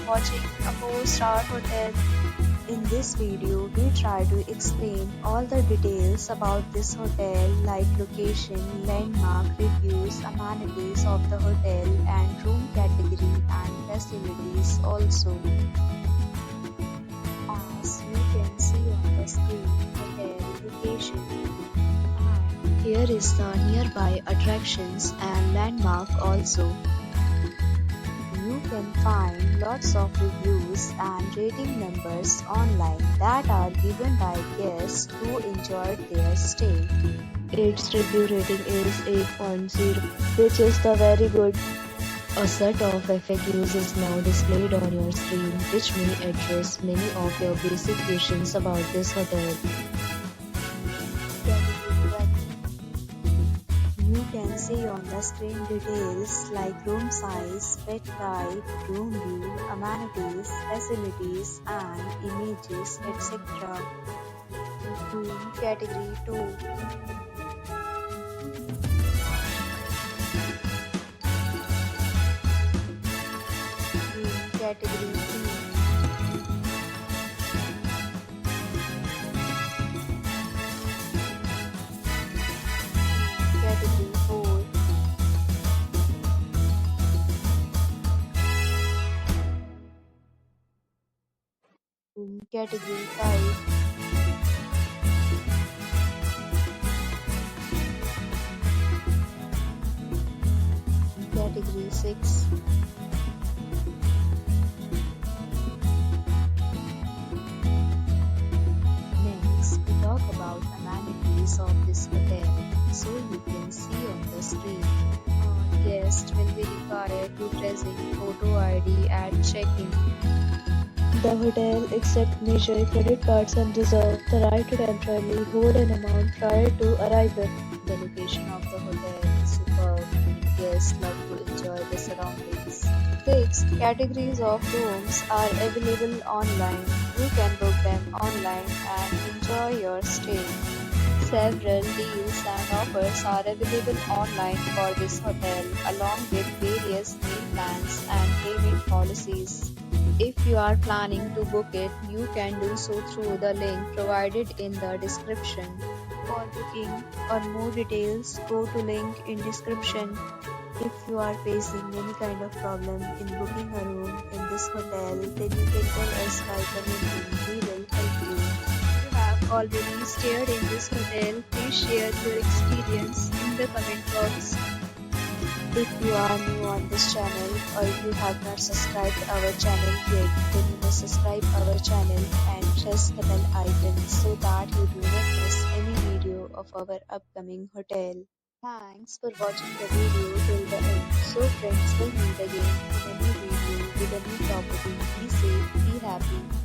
watching a 4-star hotel. In this video, we try to explain all the details about this hotel like location, landmark, reviews, amenities of the hotel and room category and facilities also. As you can see on the screen, hotel location. And here is the nearby attractions and landmark also. You can find lots of reviews and rating numbers online that are given by guests who enjoyed their stay. Its review rating is 8.0, which is the very good. A set of FAQs is now displayed on your screen, which may address many of your basic questions about this hotel. You can see on the screen details like room size, bed type, room view, amenities, facilities and images, etc. Room category 2. Room category 3. Category 4. Room category 5. Category 6. Next, we talk about amenities of this hotel. So you can see on the screen. All guests will be required to present photo ID at check-in. The hotel accepts major credit cards and reserves the right to temporarily hold an amount prior to arrival. The location of the hotel is superb and guests love to enjoy the surroundings. 6 categories of rooms are available online. You can book them online and enjoy your stay. Several deals and offers are available online for this hotel, along with various meal plans and payment policies. If you are planning to book it, you can do so through the link provided in the description. For booking or more details, go to link in description. If you are facing any kind of problem in booking a room in this hotel, then you can tell us by commenting. We will help you. If you have already stayed in this hotel, please share your experience in the comment box. If you are new on this channel or you have not subscribed our channel yet, then you must subscribe our channel and press the bell icon so that you do not miss any video of our upcoming hotel. Thanks for watching the video till the end. So friends, will meet again in a new video with a new property. Be safe, be happy.